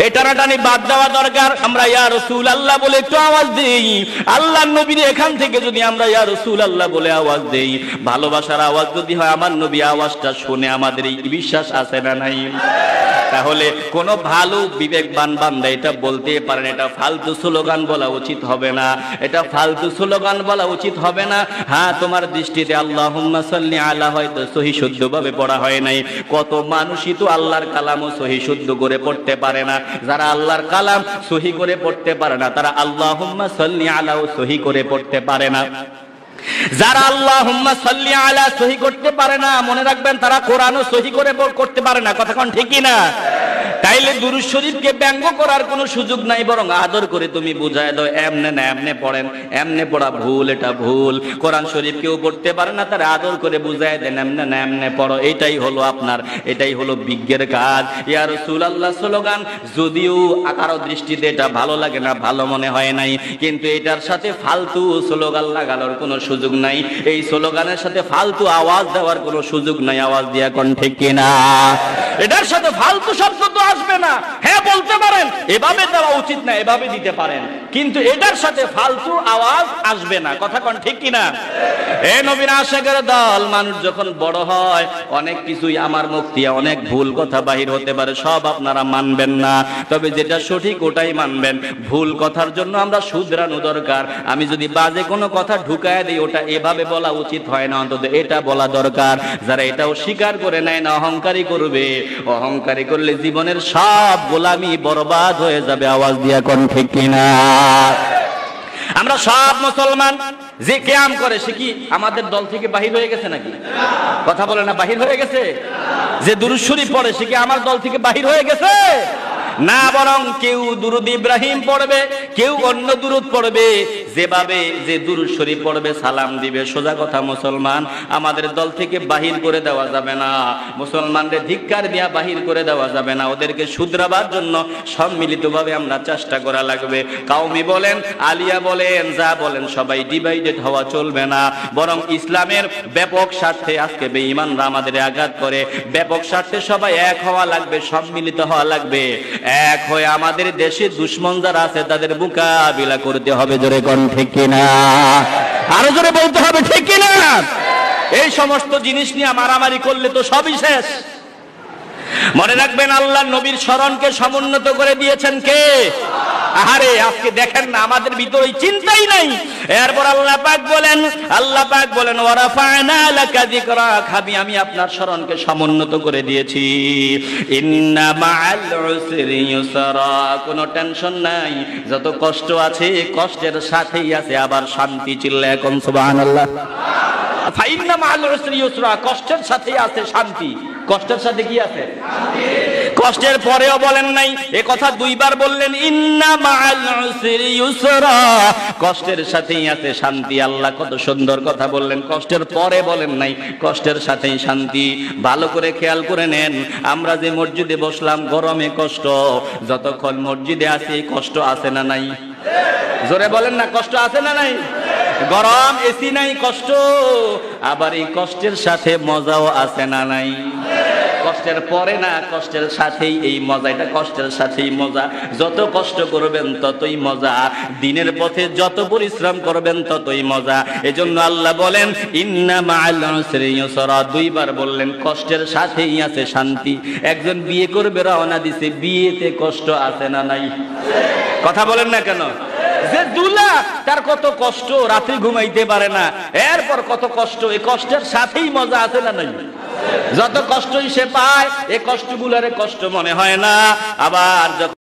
এই টানাটানি বাদ দেওয়া দরকার। আমরা ইয়া রাসূলুল্লাহ বলে একটু আওয়াজ দেই, আল্লাহর নবীর এখান থেকে যদি আমরা ইয়া রাসূলুল্লাহ বলে আওয়াজ দেই, ভালোবাসার আওয়াজ যদি হয়, আমার নবী আওয়াজটা শুনে আমাদের এই বিশ্বাস আছে না নাই? তাহলে কোন ভালো বিবেকবান বান্দা এটা বলতে পারেন, এটা ফালতু স্লোগান বলা উচিত হবে না, এটা ফালতু স্লোগান বলা উচিত হবে না। হ্যাঁ, তোমার দৃষ্টিতে আল্লাহুম্মা সাল্লি আলা হয়তো সহি শুদ্ধভাবে পড়া হয় নাই। কত মানুষই তো আল্লাহর কালামও সহি শুদ্ধ করে পড়তে পারে না। যারা আল্লাহর কালাম সহি করে পড়তে পারে না, তারা আল্লাহুম্মা সাল্লি আলাও সহি করে পড়তে পারে না। যারা আল্লাহুম্মা সাল্লি আলা সহি করতে পারে না, মনে রাখবেন তারা কোরআনও সহি করে করতে পারে না। কথা কোন ঠিক কি না? তাইলে দুরূদ শরীফকে ব্যঙ্গ করার কোনো সুযোগ নাই, বরং আদর করে তুমি বুঝায় দাও, এমনে না এমনে পড়েন, এমনে পড়া ভুল, এটা ভুল। কোরআন শরীফ কেউ পড়তে পারে না, তারা আদর করে বুঝায় দেন, এমনে না এমনে পড়ো। এটাই হলো আপনার, এটাই হলো বিজ্ঞের কাজ। ইয়া রাসূলুল্লাহ স্লোগান যদিও কারো দৃষ্টিতে এটা ভালো লাগে না, ভালো মনে হয় নাই, কিন্তু এটার সাথে ফালতু স্লোগান লাগানোর কোনো সুযোগ নাই। এই স্লোগানের সাথে ফালতু আওয়াজ দেওয়ার কোনো সুযোগ নাই। আওয়াজ দিয়া কোন ঠিক কিনা? এটার সাথে ফালতু শব্দ তো আসবে না। হ্যাঁ, বলতে পারেন এভাবে দেওয়া উচিত না, এভাবে দিতে পারেন, কিন্তু এটার সাথে ফালতু আওয়াজ আসবে না। কথা কোন ঠিক কিনা? এ নবীর আশিকের দল, মানুষ যখন বড় হয় অনেক কিছুই আমার মুখ দিয়ে অনেক ভুল কথা বাহির হতে পারে, সব আপনারা মানবেন না, তবে যেটা সঠিক ওটাই মানবেন। ভুল কথার জন্য আমরা শুধরানো দরকার। আমি যদি বাজে কোনো কথা ঢুকায় দিই, ওটা এভাবে বলা উচিত হয় না, অন্তত এটা বলা দরকার। যারা এটাও স্বীকার করে নেয় না, অহংকারী করবে, অহংকারী করলে জীবনের সব গোলামি বরবাদ হয়ে যাবে। আওয়াজ দিয়া কোন ঠিক কিনা? আমরা সব মুসলমান যে কিয়াম করে সে কি আমাদের দল থেকে বাহির হয়ে গেছে নাকি? কথা বলে না, বাহির হয়ে গেছে? যে দুরূদ শরীফ পড়ে সে কি আমার দল থেকে বাহির হয়ে গেছে? না, বরং কেউ দুরূদ ইব্রাহিম পড়বে, কেউ অন্য দুরূদ পড়বে। যেভাবে যে দুরূদ শরীফ পড়বে, সালাম দিবে, সোজা কথা মুসলমান, আমাদের দল থেকে বাহির করে দেওয়া যাবে না। মুসলমানদের ধিক্কার দিয়া বাহির করে দেওয়া যাবে না। ওদেরকে শুধরাবার জন্য সম্মিলিতভাবে আমরা চেষ্টা করা লাগবে। কাউমি বলেন, আলিয়া বলেন, যা বলেন, সবাই ডিভাইডেড হওয়া চলবে না, বরং ইসলামের ব্যাপক স্বার্থে আজকে বেঈমানরা আমাদের আঘাত করে, ব্যাপক স্বার্থে সবাই এক হওয়া লাগবে, সম্মিলিত হওয়া লাগবে। এক হয়ে আমাদের দেশে দুশমন যারা আছে তাদের মোকাবিলা করতে হবে। জোরে কোন ঠিক কিনা? আরো জোরে বলতে হবে ঠিক কিনা? এই সমস্ত জিনিস নিয়ে মারামারি করলে তো সবই শেষ। মনে রাখবেন, আল্লাহ নবীর স্মরণকে সমুন্নত করে দিয়েছেন কে? আহারে, আজকে দেখেন না আমাদের ভিতরে চিন্তাই নাই। এরপর আল্লাহ পাক বলেন ওয়ারাফা'না লাকা যিকরাক, আমি আপনার স্মরণকে সমুন্নত করে দিয়েছি। ইন্না মা'আল উসরি ইউসরা, কোনো টেনশন নাই, যত কষ্ট আছে কষ্টের সাথেই আছে আবার শান্তি। চিল্লায় কোন সুবহানাল্লাহ। ফাইন্না মা'আল উসরি ইউসরা, কষ্টের সাথেই আছে শান্তি। কষ্টের সাথে কি আছে? কষ্টের পরেও বলেন নাই, এ কথা দুইবার বললেন, ইন্না মা'আল উসরি ইউসরা, কষ্টের সাথেই আছে শান্তি। আল্লাহ কত সুন্দর কথা বললেন, কষ্টের পরে বলেন নাই কষ্টের সাথেই শান্তি। ভালো করে খেয়াল করে নেন, আমরা যে মসজিদে বসলাম, গরমে কষ্ট, যতক্ষণ মসজিদে আছি কষ্ট আছে না নাই? জোরে বলেন না, কষ্ট আছে না নাই? গরম, এসি নাই, কষ্ট। আবার এই কষ্টের সাথে মজাও আছে না নাই? কষ্টের পরে না, কষ্টের সাথেই এই মজা। এটা কষ্টের সাথেই মজা। যত কষ্ট করবেন ততই মজা, দিনের পথে যত পরিশ্রম করবেন ততই মজা। এজন্য আল্লাহ বলেন ইন্না মা'আল উসরি ইউসরা, দুইবার বললেন, কষ্টের সাথেই আছে শান্তি। একজন বিয়ে করবে, রওনা দিছে, বিয়েতে কষ্ট আছে না নাই? কথা বলেন না কেন? যে দুলা, তার কত কষ্ট, রাতে ঘুমাইতে পারে না, এরপর কত কষ্ট, এই কষ্টের সাথেই মজা আছে না নাই? যত কষ্টই সে পায়, এই কষ্টগুলোরে কষ্ট মনে হয় না। আবার